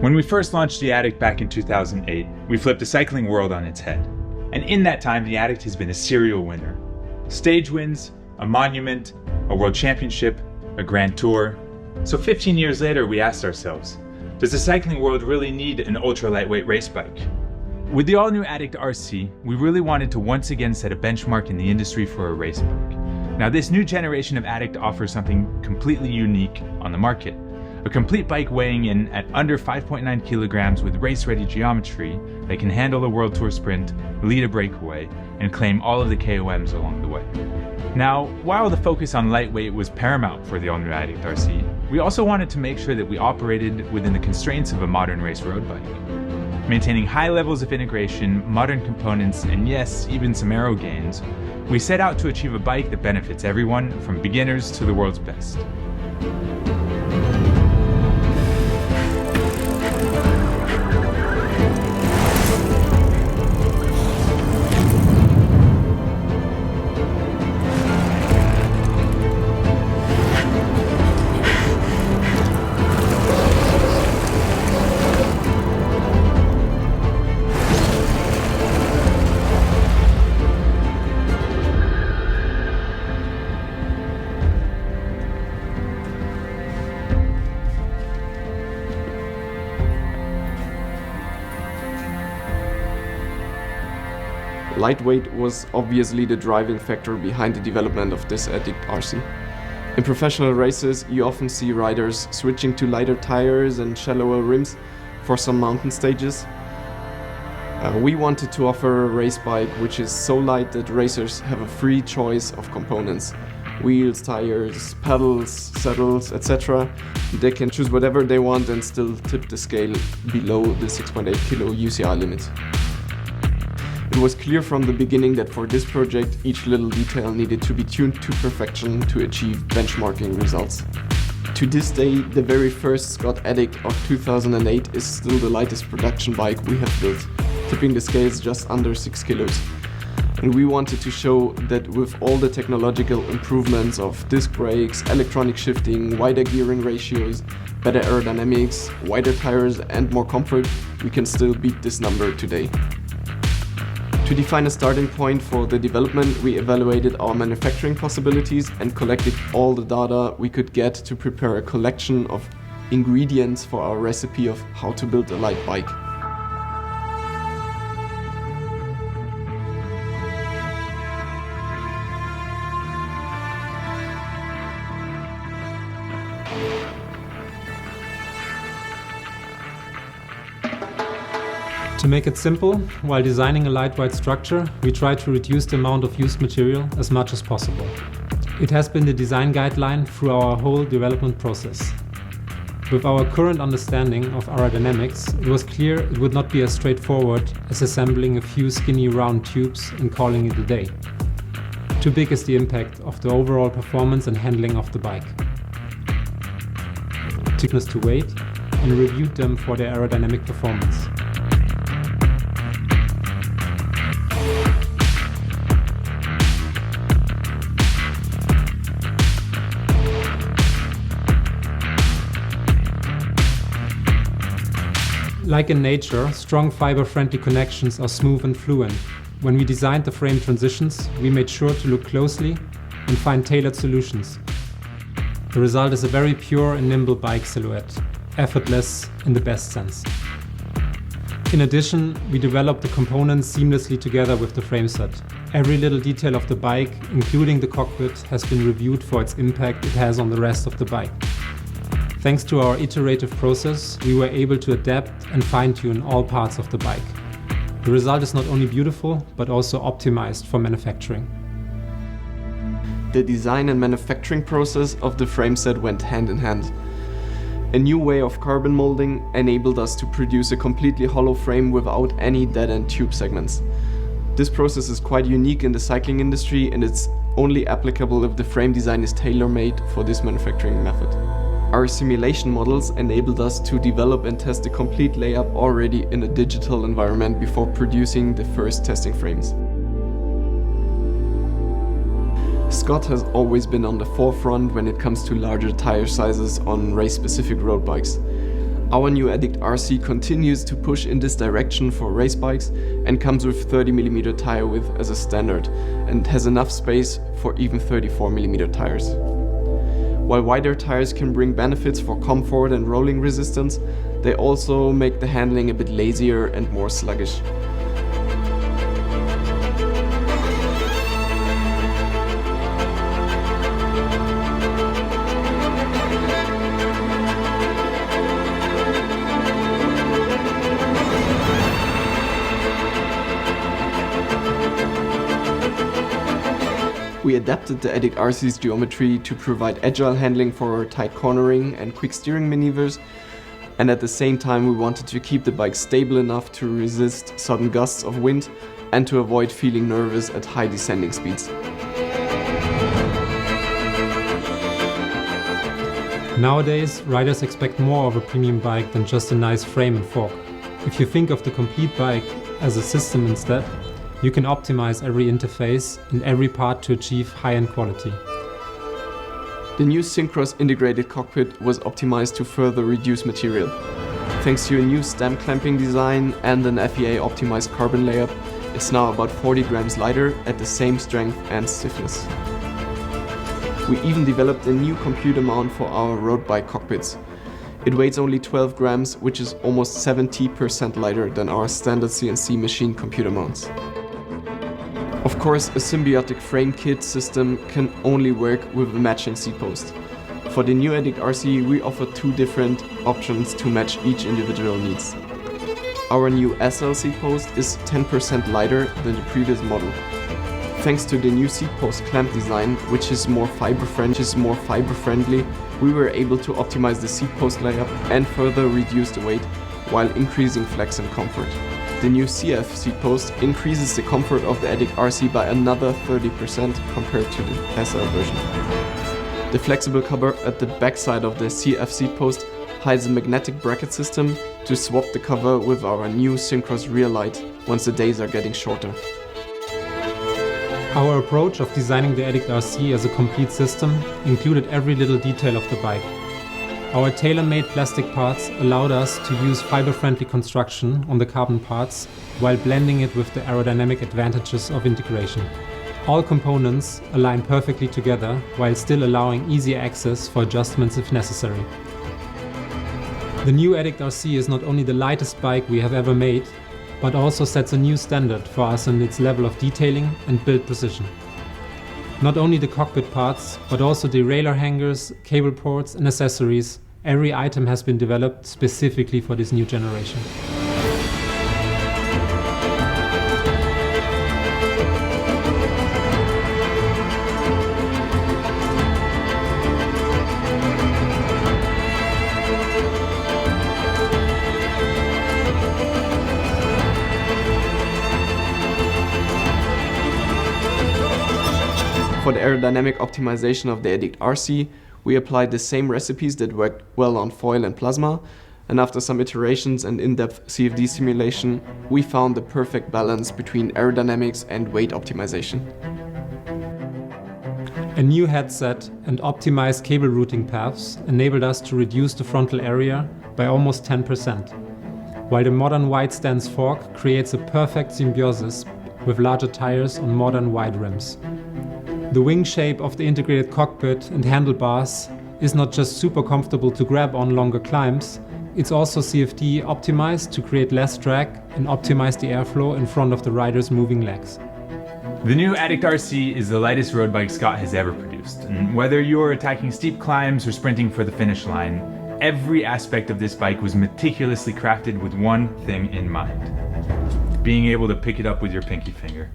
When we first launched the Addict back in 2008, we flipped the cycling world on its head. And in that time, the Addict has been a serial winner. Stage wins, a monument, a world championship, a grand tour. So 15 years later, we asked ourselves, does the cycling world really need an ultra-lightweight race bike? With the all-new Addict RC, we really wanted to once again set a benchmark in the industry for a race bike. Now, this new generation of Addict offers something completely unique on the market. A complete bike weighing in at under 5.9 kilograms with race-ready geometry that can handle a World Tour sprint, lead a breakaway, and claim all of the KOMs along the way. Now, while the focus on lightweight was paramount for the all-new Addict RC, we also wanted to make sure that we operated within the constraints of a modern race road bike. Maintaining high levels of integration, modern components, and yes, even some aero gains, we set out to achieve a bike that benefits everyone from beginners to the world's best. Lightweight was obviously the driving factor behind the development of this Addict RC. In professional races, you often see riders switching to lighter tires and shallower rims for some mountain stages. We wanted to offer a race bike which is so light that racers have a free choice of components. Wheels, tires, pedals, saddles, etc. They can choose whatever they want and still tip the scale below the 6.8 kilo UCI limit. It was clear from the beginning that for this project, each little detail needed to be tuned to perfection to achieve benchmarking results. To this day, the very first Scott ADDDICT of 2008 is still the lightest production bike we have built, tipping the scales just under 6 kilos. And we wanted to show that with all the technological improvements of disc brakes, electronic shifting, wider gearing ratios, better aerodynamics, wider tires and more comfort, we can still beat this number today. To define a starting point for the development, we evaluated our manufacturing possibilities and collected all the data we could get to prepare a collection of ingredients for our recipe of how to build a light bike. To make it simple, while designing a lightweight structure, we try to reduce the amount of used material as much as possible. It has been the design guideline through our whole development process. With our current understanding of aerodynamics, it was clear it would not be as straightforward as assembling a few skinny round tubes and calling it a day. Too big is the impact of the overall performance and handling of the bike. Took us to weight and reviewed them for their aerodynamic performance. Like in nature, strong fiber-friendly connections are smooth and fluent. When we designed the frame transitions, we made sure to look closely and find tailored solutions. The result is a very pure and nimble bike silhouette, effortless in the best sense. In addition, we developed the components seamlessly together with the frame set. Every little detail of the bike, including the cockpit, has been reviewed for its impact it has on the rest of the bike. Thanks to our iterative process, we were able to adapt and fine-tune all parts of the bike. The result is not only beautiful, but also optimized for manufacturing. The design and manufacturing process of the frame set went hand in hand. A new way of carbon molding enabled us to produce a completely hollow frame without any dead-end tube segments. This process is quite unique in the cycling industry and it's only applicable if the frame design is tailor-made for this manufacturing method. Our simulation models enabled us to develop and test the complete layup already in a digital environment before producing the first testing frames. Scott has always been on the forefront when it comes to larger tire sizes on race-specific road bikes. Our new ADDICT RC continues to push in this direction for race bikes and comes with 30mm tire width as a standard and has enough space for even 34mm tires. While wider tires can bring benefits for comfort and rolling resistance, they also make the handling a bit lazier and more sluggish. We adapted the ADDICT RC's geometry to provide agile handling for tight cornering and quick steering maneuvers, and at the same time we wanted to keep the bike stable enough to resist sudden gusts of wind and to avoid feeling nervous at high descending speeds. Nowadays, riders expect more of a premium bike than just a nice frame and fork. If you think of the complete bike as a system instead, you can optimize every interface and every part to achieve high-end quality. The new Synchros integrated cockpit was optimized to further reduce material. Thanks to a new stem clamping design and an FEA optimized carbon layup, it's now about 40 grams lighter at the same strength and stiffness. We even developed a new computer mount for our road bike cockpits. It weighs only 12 grams, which is almost 70% lighter than our standard CNC machine computer mounts. Of course, a symbiotic frame kit system can only work with a matching seat post. For the new ADDICT RC, we offer two different options to match each individual needs. Our new SL seat post is 10% lighter than the previous model. Thanks to the new seat post clamp design, which is more fiber friendly, we were able to optimize the seat post layup and further reduce the weight while increasing flex and comfort. The new CF seat post increases the comfort of the ADDICT RC by another 30% compared to the SL version. The flexible cover at the backside of the CF seat post hides a magnetic bracket system to swap the cover with our new Synchros rear light once the days are getting shorter. Our approach of designing the ADDICT RC as a complete system included every little detail of the bike. Our tailor-made plastic parts allowed us to use fiber-friendly construction on the carbon parts while blending it with the aerodynamic advantages of integration. All components align perfectly together while still allowing easy access for adjustments if necessary. The new ADDICT RC is not only the lightest bike we have ever made, but also sets a new standard for us in its level of detailing and build precision. Not only the cockpit parts, but also derailleur hangers, cable ports and accessories, every item has been developed specifically for this new generation. For the aerodynamic optimization of the ADDICT RC, we applied the same recipes that worked well on foil and plasma, and after some iterations and in-depth CFD simulation, we found the perfect balance between aerodynamics and weight optimization. A new headset and optimized cable routing paths enabled us to reduce the frontal area by almost 10%, while the modern wide stance fork creates a perfect symbiosis with larger tires on modern wide rims. The wing shape of the integrated cockpit and handlebars is not just super comfortable to grab on longer climbs, it's also CFD optimized to create less drag and optimize the airflow in front of the rider's moving legs. The new ADDICT RC is the lightest road bike Scott has ever produced, and whether you're attacking steep climbs or sprinting for the finish line, every aspect of this bike was meticulously crafted with one thing in mind: being able to pick it up with your pinky finger.